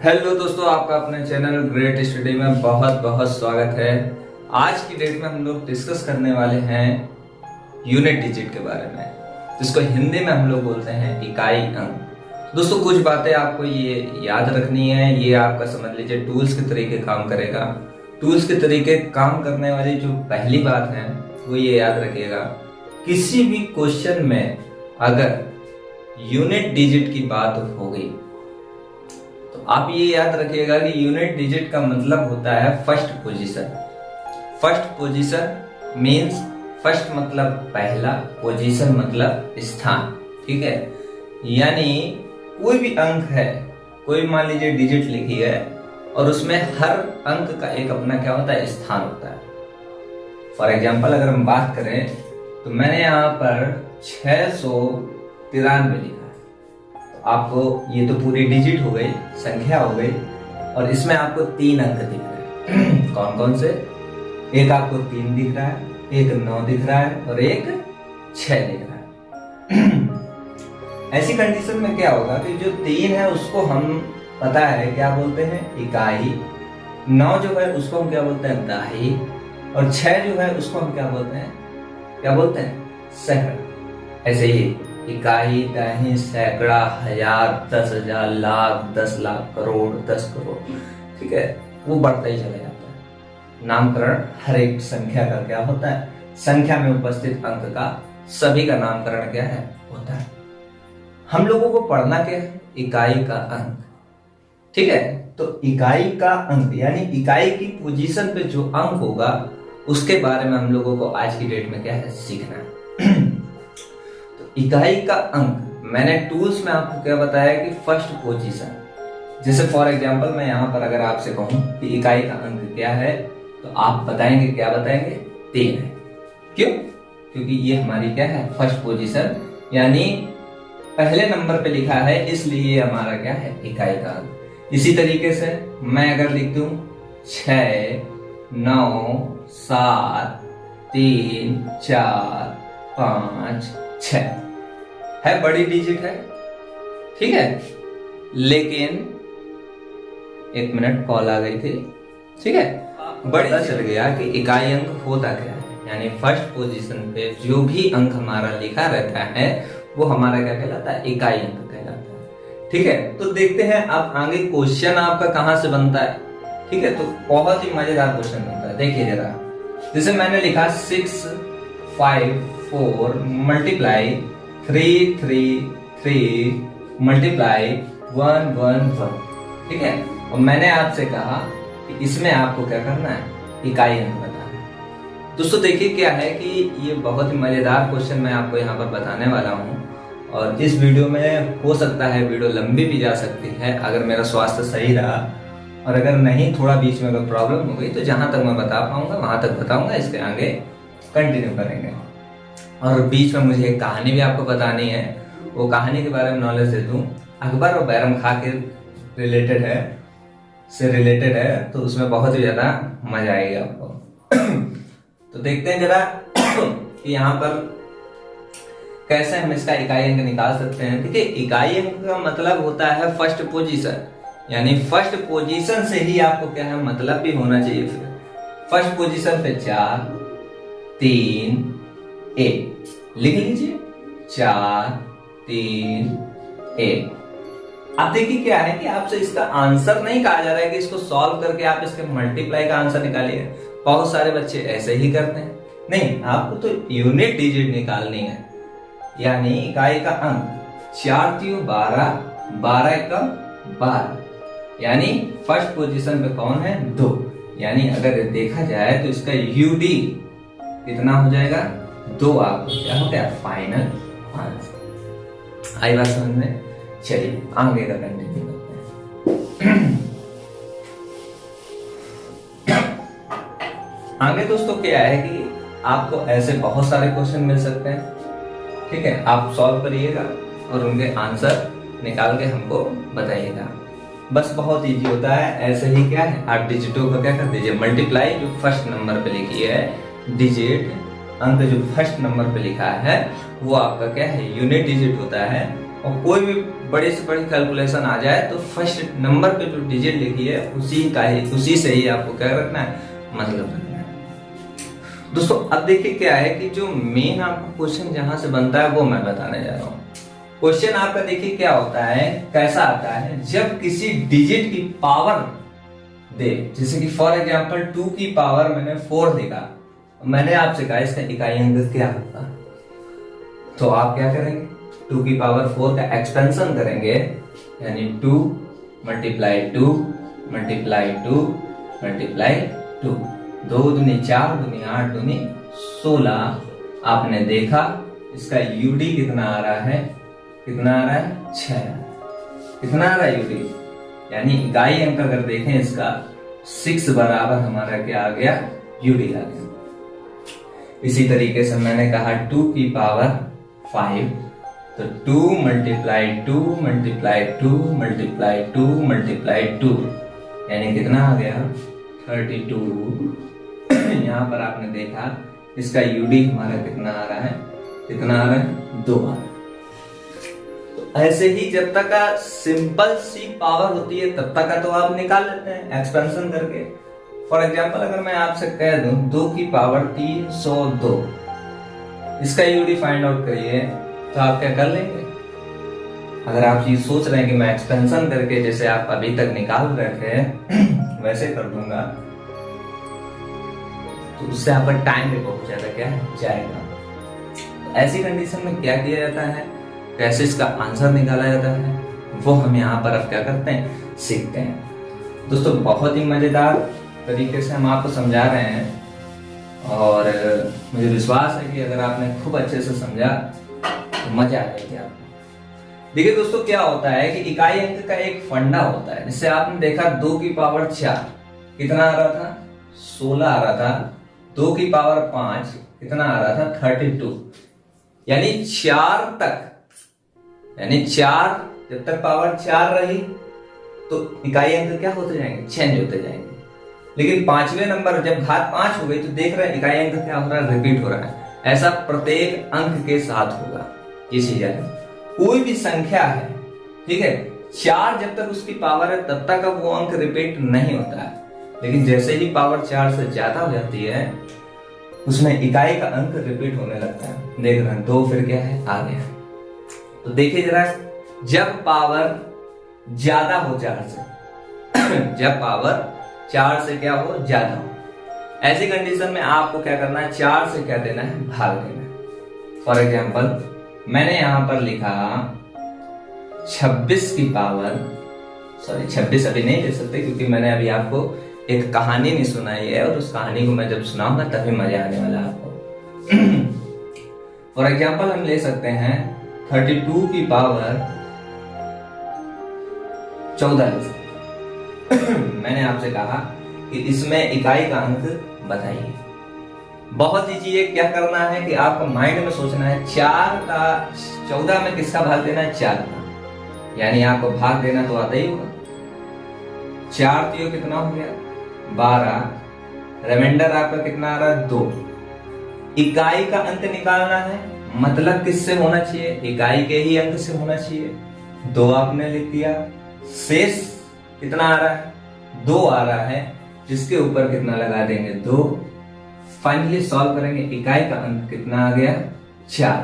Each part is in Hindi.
हेलो दोस्तों, आपका अपने चैनल ग्रेट स्टडी में बहुत बहुत स्वागत है। आज की डेट में हम लोग डिस्कस करने वाले हैं यूनिट डिजिट के बारे में, जिसको हिंदी में हम लोग बोलते हैं इकाई अंक। दोस्तों, कुछ बातें आपको ये याद रखनी है। ये आपका समझ लीजिए टूल्स के तरीके काम करेगा। टूल्स के तरीके काम करने वाली जो पहली बात है वो ये याद रखिएगा, किसी भी क्वेश्चन में अगर यूनिट डिजिट की बात हो गई तो आप ये याद रखिएगा कि यूनिट डिजिट का मतलब होता है first position. First position means first मतलब पहला, पोजीशन मतलब स्थान। ठीक है, यानी कोई भी अंक है, कोई मान लीजिए डिजिट लिखी है और उसमें हर अंक का एक अपना क्या होता है, स्थान होता है। फॉर एग्जाम्पल अगर हम बात करें तो मैंने यहाँ पर 693 लिखा, आपको ये तो पूरी डिजिट हो गई, संख्या हो गई, और इसमें आपको 3 अंक दिख रहे हैं। कौन कौन से? एक आपको 3 दिख रहा है, एक 9 दिख रहा है और एक 6 दिख रहा है। ऐसी कंडीशन में क्या होगा कि जो 3 है उसको हम पता है क्या बोलते हैं, इकाई। 9 जो है उसको हम क्या बोलते हैं, दहाई। और 6 जो है उसको हम क्या बोलते हैं, सैकड़ा। ऐसे ही इकाई, दहाई, सैकड़ा, हजार, 10,000, लाख, 10 लाख, करोड़, 10 करोड़। ठीक है, वो बढ़ता ही चला जाता है। नामकरण हर एक संख्या का क्या होता है, संख्या में उपस्थित अंक का सभी का नामकरण क्या है, होता है। हम लोगों को पढ़ना क्या है, इकाई का अंक। ठीक है, तो इकाई का अंक यानी इकाई की पोजीशन पे जो अंक होगा उसके बारे में हम लोगों को आज की डेट में क्या है, सीखना है। इकाई का अंक मैंने टूल्स में आपको क्या बताया कि फर्स्ट पोजीशन। जैसे फॉर एग्जांपल मैं यहाँ पर अगर आपसे कहूँ कि इकाई का अंक क्या है तो आप बताएंगे, क्या बताएंगे, 3 है। क्यों? क्योंकि ये हमारी क्या है, फर्स्ट पोजीशन, यानी पहले नंबर पे लिखा है, इसलिए हमारा क्या है, इकाई का अंक। इसी तरीके से मैं अगर लिख दूं 6, 9, 7, 3, 4, 5, 6 है, बड़ी डिजिट है। ठीक है, लेकिन 1 मिनट कॉल आ गई थी। ठीक है, बड़ा चल गया कि इकाई अंक होता क्या है, यानी फर्स्ट पोजीशन पे जो भी अंक हमारा लिखा रहता है वो हमारा क्या कहलाता है, इकाई अंक कहलाता है। ठीक है, तो देखते हैं अब आगे क्वेश्चन आपका कहां से बनता है। ठीक है, तो बहुत ही मजेदार क्वेश्चन बनता है। देखिए जरा, जैसे मैंने लिखा 6, 5, 4 मल्टीप्लाई 3, 3, 3 मल्टीप्लाई 1, 1, 1। ठीक है, और मैंने आपसे कहा कि इसमें आपको क्या करना है, इकाई अंक बताना है। दोस्तों देखिए क्या है कि ये बहुत ही मजेदार क्वेश्चन मैं आपको यहाँ पर बताने वाला हूँ, और इस वीडियो में हो सकता है वीडियो लंबी भी जा सकती है अगर मेरा स्वास्थ्य सही रहा, और अगर नहीं, थोड़ा बीच में अगर प्रॉब्लम हो गई तो जहां तक मैं बता पाऊंगा वहां तक बताऊंगा, इसके आगे कंटिन्यू करेंगे। और बीच में मुझे एक कहानी भी आपको बतानी है, वो कहानी के बारे में नॉलेज दे दूं। अकबर और बैरम खां के रिलेटेड है, तो उसमें बहुत ही ज्यादा मजा आएगा आपको। तो देखते हैं जरा कि यहाँ पर कैसे हम इसका इकाई अंक निकाल सकते हैं। ठीक है, इकाई अंक का मतलब होता है फर्स्ट पोजीशन, यानी फर्स्ट पोजीशन से ही आपको क्या है, मतलब भी होना चाहिए। फिर फर्स्ट पोजीशन पे 4, 3, 1 लिख लीजिए, 4, 3, 1। अब देखिए क्या है कि आपसे इसका आंसर नहीं कहा जा रहा है कि इसको सॉल्व करके आप इसके मल्टीप्लाई का आंसर निकालिए। बहुत सारे बच्चे ऐसे ही करते हैं। नहीं, आपको तो यूनिट डिजिट निकालनी है, यानी इकाई का अंक। 4 3 12, 12 एकम 12, यानी फर्स्ट पोजीशन पे कौन है, 2। यानी अगर देखा जाए तो इसका यूडी कितना हो जाएगा, 2। आपको क्या हो गया, फाइनल आंसर। आई बात समझ में? चलिए आगे का कंटिन्यू करते हैं। आगे दोस्तों क्या है कि आपको ऐसे बहुत सारे क्वेश्चन मिल सकते हैं। ठीक है, आप सॉल्व करिएगा और उनके आंसर निकाल के हमको बताइएगा। बस बहुत इजी होता है। ऐसे ही क्या है, आप डिजिटों का क्या कर दीजिए, मल्टीप्लाई जो फर्स्ट नंबर पे लिखी है, डिजिट अंक जो फर्स्ट नंबर पे लिखा है वो आपका क्या है, यूनिट डिजिट होता है। और कोई भी बड़ी से बड़ी कैलकुलेशन आ जाए तो फर्स्ट नंबर पे जो डिजिट लिखी है उसी से ही आपको क्या रखना है, मतलब रखना है। दोस्तों अब देखिए क्या है कि जो मेन आपका क्वेश्चन जहां से बनता है वो मैं बताने जा रहा हूँ। क्वेश्चन आपका देखिए क्या होता है, कैसा आता है, जब किसी डिजिट की पावर दे, जैसे कि फॉर एग्जांपल 2 की पावर मैंने 4 देखा, मैंने आपसे कहा इसका इकाई अंक क्या होगा, तो आप क्या करेंगे, 2 की पावर 4 का एक्सपेंशन करेंगे, यानी 2 मल्टीप्लाई 2 मल्टीप्लाई 2 मल्टीप्लाई 2, 2 दूनी 4 दूनी 8 दूनी 16। आपने देखा इसका यूडी कितना आ रहा है, कितना आ रहा है 6। कितना आ रहा है यूडी, यानी इकाई अंक अगर देखें इसका 6 बराबर हमारा क्या आ गया, यूडी आ गया। इसी तरीके से मैंने कहा 2 की पावर 5, तो 2 मल्टीप्लाई 2 मल्टीप्लाई 2 मल्टीप्लाई 2 मल्टीप्लाई 2, यानी कितना आ गया 32। यहाँ पर आपने देखा इसका यूडी हमारा कितना आ रहा है, कितना आ रहा है 2 आ रहा है। ऐसे ही जब तक का सिंपल सी पावर होती है तब तक का तो आप निकाल लेते हैं एक्सपेंशन करके। फॉर एग्जांपल अगर मैं आपसे कह दूं 2 की पावर 302, इसका यूडी फाइंड आउट करिए, तो आप क्या कर लेंगे। अगर आप ये सोच रहे हैं कि मैं एक्सपेंशन करके जैसे आप अभी तक निकाल रहे थे वैसे कर दूंगा, तो उससे आपका टाइम भी बहुत ज्यादा क्या जाएगा। तो ऐसी कंडीशन में क्या किया जाता है, कैसे इसका आंसर निकाला जाता है, वो हम यहाँ पर अब क्या करते हैं, सीखते हैं। दोस्तों बहुत ही मजेदार तरीके से हम आपको समझा रहे हैं और मुझे विश्वास है कि अगर आपने खूब अच्छे से समझा तो मजा आ जाएगी आपको। देखिए दोस्तों क्या होता है कि इकाई अंक का एक फंडा होता है, जिससे आपने देखा 2 की पावर 4 कितना आ रहा था, 16 आ रहा था, 2 की पावर 5 कितना आ रहा था 32, यानी 4 तक, यानी 4 जब तक पावर 4 रही तो इकाई अंक क्या होते जाएंगे, चेंज होते जाएंगे। लेकिन 5वें नंबर जब घात 5 हो गई तो देख रहे हैं इकाई अंक क्या हो रहा है, रिपीट हो रहा है। ऐसा प्रत्येक अंक के साथ होगा। ये चीज है, कोई भी संख्या है, ठीक है, 4 जब तक उसकी पावर है तब तक वो अंक रिपीट नहीं होता है, लेकिन जैसे ही पावर 4 से ज्यादा हो जाती है उसमें इकाई का अंक रिपीट होने लगता है। देख रहे हैं 2 फिर क्या है, आ गया। तो देखिए जरा, जब पावर ज्यादा हो 4 से जब पावर 4 से क्या हो, ज्यादा हो, ऐसी कंडीशन में आपको क्या करना है, 4 से क्या देना है, भाग देना है। फॉर एग्जाम्पल मैंने यहां पर लिखा 26 की पावर, सॉरी 26 अभी नहीं दे सकते क्योंकि मैंने अभी आपको एक कहानी नहीं सुनाई है और उस कहानी को मैं जब सुनाऊंगा तभी मजा आने वाला आपको। फॉर एग्जाम्पल हम ले सकते हैं 32 की पावर 14 ले सकते। मैंने आपसे कहा कि इसमें इकाई का अंक बताइए। बहुत इजी है, क्या करना है कि आपको माइंड में सोचना है 4 का 14 में किसका भाग देना है, 4 का, यानी आपको भाग देना तो आता ही होगा। 4 तीन कितना हो गया 12, रिमाइंडर आपका कितना आ रहा है 2। इकाई का अंक निकालना है, मतलब किससे होना चाहिए, इकाई के ही अंक से होना चाहिए। 2 आपने लिख दिया, शेष कितना आ रहा है 2 आ रहा है, जिसके ऊपर कितना लगा देंगे 2। फाइनली सॉल्व करेंगे, इकाई का अंक कितना आ गया 4।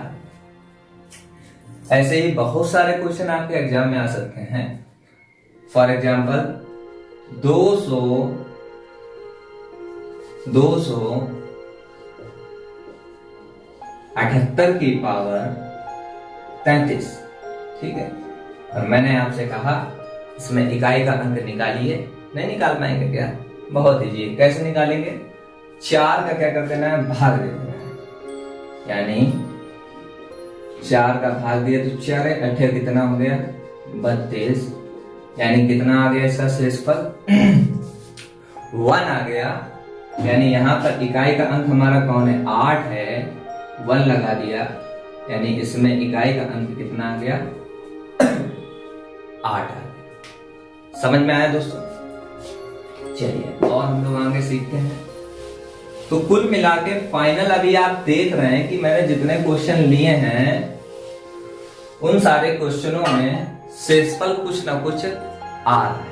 ऐसे ही बहुत सारे क्वेश्चन आपके एग्जाम में आ सकते हैं। फॉर एग्जाम्पल 278 की पावर 33, ठीक है, और मैंने आपसे कहा इसमें इकाई का अंक निकालिए। नहीं निकाल पाएंगे क्या, बहुत इजी है, कैसे निकालेंगे, 4 का क्या कर देना है, भाग दे देना है, यानी 4 का भाग दिया तो 4 8 कितना हो गया 32, यानी कितना आ गया इसका शेषफल 1 आ गया। यानी यहाँ पर इकाई का अंक हमारा कौन है, 8 है, 1 लगा दिया, यानी इसमें इकाई का अंक कितना आ गया 8 आ गया। समझ में आया दोस्तों? चलिए और हम लोग आगे सीखते हैं। तो कुल मिला के फाइनल अभी आप देख रहे हैं कि मैंने जितने क्वेश्चन लिए हैं उन सारे क्वेश्चनों में शेषफल कुछ ना कुछ आ रहा है,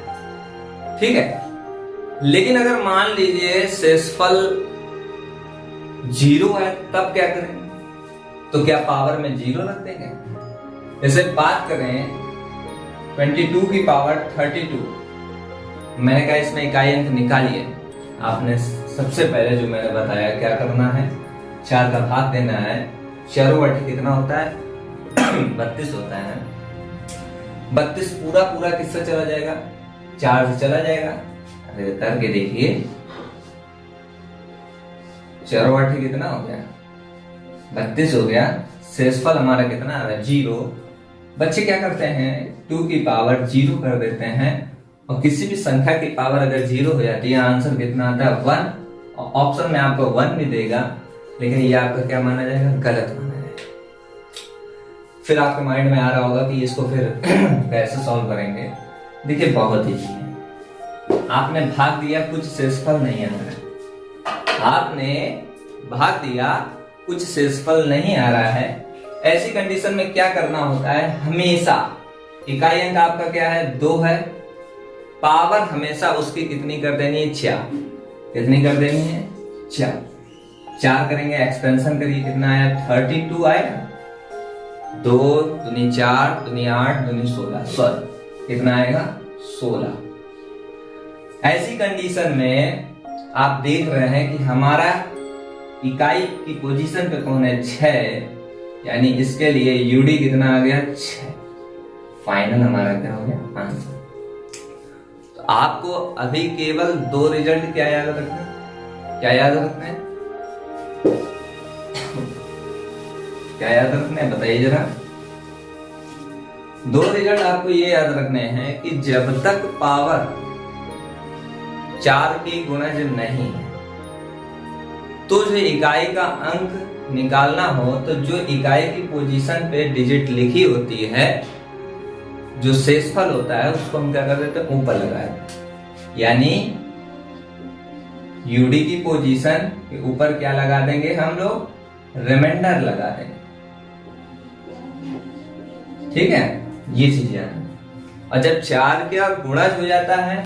ठीक है। लेकिन अगर मान लीजिए शेषफल 0 है, तब क्या करें? तो क्या पावर में 0 रख देंगे? जैसे बात करें 22 की पावर 32, मैंने कहा इसमें इकाई अंक निकालिए। आपने सबसे पहले जो मैंने बताया क्या करना है, 4 का भाग देना है। 4 बटे कितना होता है? 32 होता है। 32 पूरा पूरा किससे चला जाएगा? 4 से चला जाएगा। अरे करके देखिए, 4 बटे कितना हो गया? 32 हो गया। शेषफल हमारा कितना आ रहा है? 0। बच्चे क्या करते हैं, 2 की पावर 0 कर देते हैं, और किसी भी संख्या की पावर अगर 0 हो जाती है, आंसर कितना आता है? 1। और ऑप्शन में आपको 1 भी देगा, लेकिन ये आपका क्या माना जाएगा? गलत माना जाएगा। फिर आपके माइंड में आ रहा होगा कि इसको फिर कैसे सॉल्व करेंगे। देखिए बहुत इजी है। आपने भाग दिया, कुछ शेषफल नहीं आ रहा है। आपने भाग दिया, कुछ शेषफल नहीं आ रहा है। ऐसी कंडीशन में क्या करना होता है? हमेशा इकाई अंक आपका क्या है? 2 है। पावर हमेशा उसकी कितनी कर देनी है? 4। कितनी कर देनी है? 4 करेंगे, एक्सपेंशन करिए, कितना आया? 32 आया। 2 दूनी 4 दूनी 8 दूनी 16, सॉरी कितना आएगा? 16। ऐसी कंडीशन में आप देख रहे हैं कि हमारा इकाई की पोजीशन पे कौन है? 6, यानी इसके लिए यूडी कितना आ गया? 6। फाइनल हमारा क्या हो गया? आंसर। तो आपको अभी केवल 2 रिजल्ट क्या याद रखना है? क्या याद रखना है? क्या याद रखना है बताइए जरा। 2 रिजल्ट आपको ये याद रखने हैं कि जब तक पावर 4 की गुणज नहीं है, तो जो इकाई का अंक निकालना हो, तो जो इकाई की पोजीशन पे डिजिट लिखी होती है, जो शेषफल होता है, उसको हम क्या कर देते हैं? ऊपर लगा देते। यानी यूडी की पोजीशन के ऊपर क्या लगा देंगे हम लोग? रिमाइंडर लगा देंगे, ठीक है। ये चीजें हैं। और जब 4 का गुणज हो जाता है,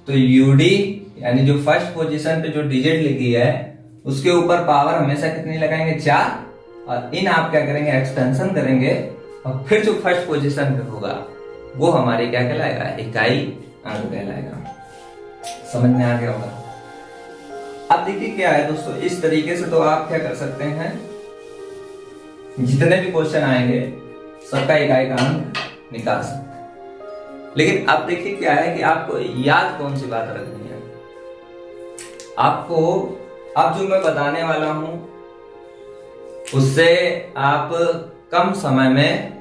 तो यूडी यानी जो फर्स्ट पोजीशन पे जो डिजिट लिखी है, उसके ऊपर पावर हमेशा कितनी लगाएंगे? 4। और इन आप क्या करेंगे? एक्सपेंशन करेंगे, और फिर जो फर्स्ट पोजीशन पे होगा वो हमारी क्या कहलाएगा? इकाई अंक कहलाएगा। समझ में आ गया होगा। अब देखिए क्या है दोस्तों, इस तरीके से तो आप क्या कर सकते हैं, जितने भी क्वेश्चन आएंगे सबका इकाई का अंक निकाल सकते हैं। लेकिन अब देखिए क्या है कि आपको याद कौन सी बात रखनी है। आपको अब जो मैं बताने वाला हूं, उससे आप कम समय में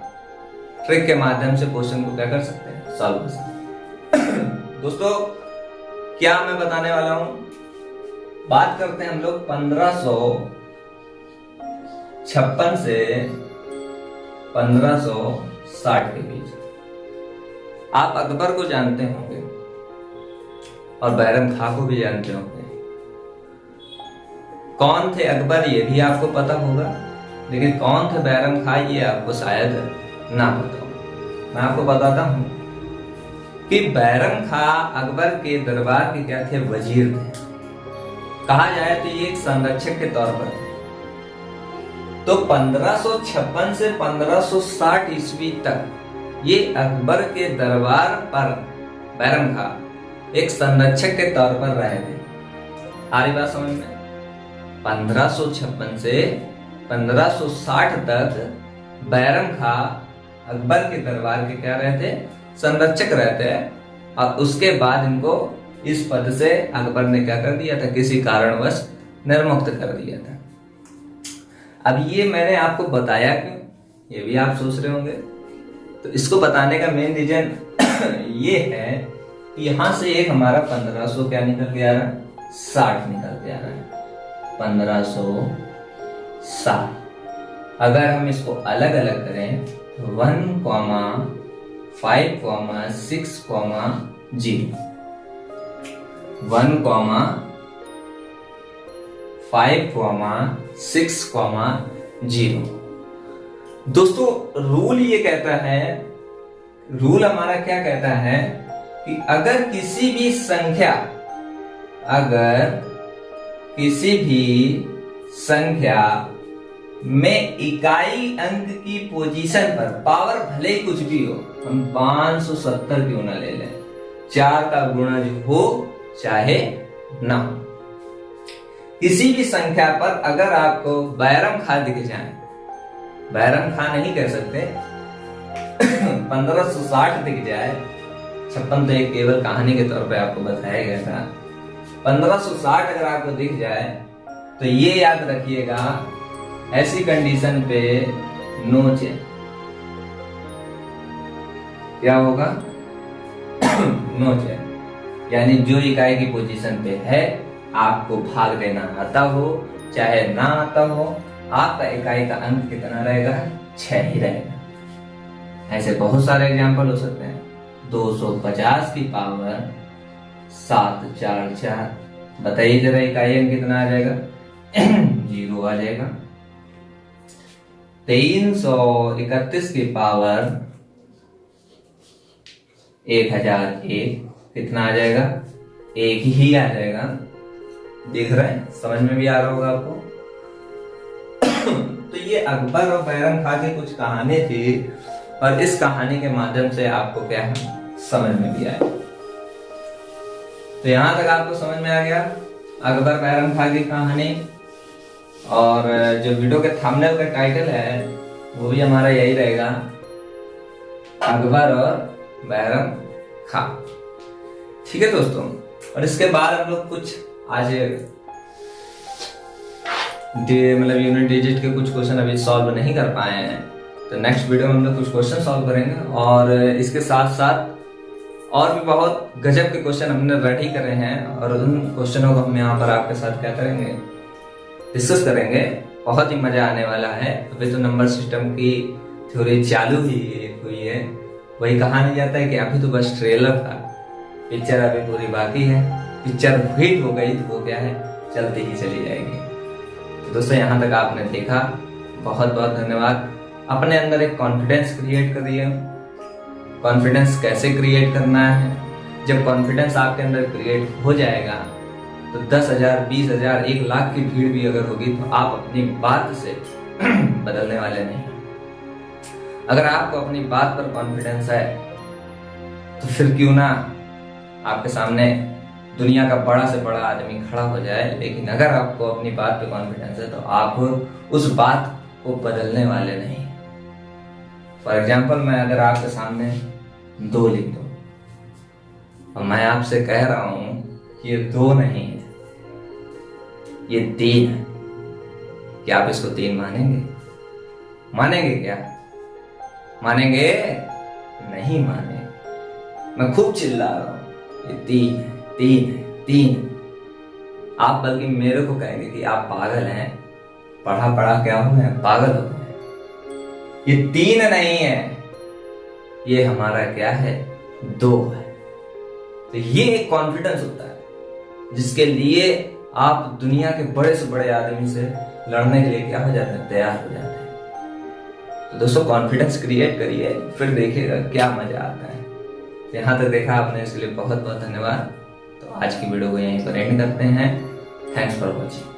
ट्रिक के माध्यम से क्वेश्चन को क्या कर सकते हैं? सॉल्व कर सकते हैं। दोस्तों क्या मैं बताने वाला हूं, बात करते हैं हम लोग 1556 से 1560 के बीच। आप अकबर को जानते होंगे और बैरम खां को भी जानते होंगे। कौन थे अकबर ये भी आपको पता होगा, लेकिन कौन थे बैरम खां ये आपको शायद ना पता हो। मैं आपको बताता हूं कि बैरम खां अकबर के दरबार के क्या थे? वजीर थे। कहा जाए तो ये एक संरक्षक के तौर पर थे। तो 1556 से 1560 ईस्वी तक ये अकबर के दरबार पर बैरम खां एक संरक्षक के तौर पर रहे थे। आ रही बात समझ में? 1556 से 1560 तक बैरम खां अकबर के दरबार के क्या रहते? संरक्षक रहते हैं। और उसके बाद इनको इस पद से अकबर ने क्या कर दिया था? किसी कारणवश निर्मुक्त कर दिया था। अब ये मैंने आपको बताया क्यों, ये भी आप सोच रहे होंगे। तो इसको बताने का मेन रीजन ये है कि यहां से एक हमारा 1500 क्या निकल के आ रहा है? 60 निकल के आ रहा है। 1560। अगर हम इसको अलग अलग करें, 1, 5, 6, 0, 1, 5, 6, 0। दोस्तों रूल ये कहता है रूल हमारा क्या कहता है कि अगर किसी भी संख्या में इकाई अंक की पोजीशन पर पावर भले ही कुछ भी हो, हम 570 क्यों ना ले लें, 4 का गुणज हो चाहे ना हो, किसी भी संख्या पर अगर आपको बैरम खा दिख जाए, बैरम खा नहीं कह सकते 1560 दिख जाए, 56 तो एक केवल कहानी के तौर पे आपको बताया गया था, 1560 अगर आपको दिख जाए तो ये याद रखिएगा, ऐसी कंडीशन पे नो चेंज। क्या होगा? नो चेंज, यानी जो इकाई की पोजीशन पे है आपको भाग देना आता हो चाहे ना आता हो, आपका इकाई का अंक कितना रहेगा? 6 ही रहेगा। ऐसे बहुत सारे एग्जाम्पल हो सकते हैं। 250 की पावर 744, बताइए जरा इकाई अंक कितना आ जाएगा? 0 आ जाएगा। 331 की पावर 1001 कितना आ जाएगा? 1 ही आ जाएगा। देख रहे हैं, समझ में भी आ रहा होगा आपको। तो ये अकबर और बैरम खां की कुछ कहानी थी और इस कहानी के माध्यम से आपको क्या है समझ में भी आया। तो यहां तक आपको समझ में आ गया अकबर बैरम खां की कहानी, और जो वीडियो के थंबनेल का टाइटल है वो भी हमारा यही रहेगा, अकबर और बैरम खां। ठीक है दोस्तों, और इसके बाद हम लोग कुछ आज मतलब यूनिट डिजिट के कुछ क्वेश्चन अभी सॉल्व नहीं कर पाए हैं, तो नेक्स्ट वीडियो में हम लोग कुछ क्वेश्चन सॉल्व करेंगे, और इसके साथ साथ और भी बहुत गजब के क्वेश्चन हमने रेडी करे हैं, और उन क्वेश्चनों को हम यहाँ पर आपके साथ क्या करेंगे, डिस्कस करेंगे। बहुत ही मजा आने वाला है। अभी तो नंबर सिस्टम की थ्योरी चालू ही हुई है, वही कहा नहीं जाता है कि अभी तो बस ट्रेलर था, पिक्चर अभी पूरी बाकी है। पिक्चर हिट हो गई तो वो क्या है चलती ही चली जाएगी। तो दोस्तों यहाँ तक आपने देखा, बहुत बहुत धन्यवाद। अपने अंदर एक कॉन्फिडेंस क्रिएट करिए। कॉन्फिडेंस कैसे क्रिएट करना है? जब कॉन्फिडेंस आपके अंदर क्रिएट हो जाएगा तो 10,000, 20,000, 1 लाख की भीड़ भी अगर होगी तो आप अपनी बात से बदलने वाले नहीं। अगर आपको अपनी बात पर कॉन्फिडेंस है तो फिर क्यों ना आपके सामने दुनिया का बड़ा से बड़ा आदमी खड़ा हो जाए, लेकिन अगर आपको अपनी बात पे कॉन्फिडेंस है तो आप उस बात को बदलने वाले नहीं। फॉर एग्जाम्पल, मैं अगर आपके सामने 2 लिख दूं और मैं आपसे कह रहा हूं कि ये 2 नहीं है, ये 3 है, क्या आप इसको 3 मानेंगे? मानेंगे क्या? मानेंगे? नहीं माने। मैं खूब चिल्ला रहा हूं, ये 3 है, 3 है, 3। आप बल्कि मेरे को कहेंगे कि आप पागल हैं, पढ़ा पढ़ा क्या हो गए, पागल हो गए। ये 3 नहीं है, ये हमारा क्या है, 2 है। तो ये एक कॉन्फिडेंस होता है जिसके लिए आप दुनिया के बड़े से बड़े आदमी से लड़ने के लिए क्या हो जाते हैं, तैयार हो जाते हैं। तो दोस्तों कॉन्फिडेंस क्रिएट करिए, फिर देखिएगा क्या मजा आता है। तो यहाँ तक देखा आपने, इसके लिए बहुत बहुत धन्यवाद। तो आज की वीडियो को यहीं पर एंड करते हैं। Thanks for watching.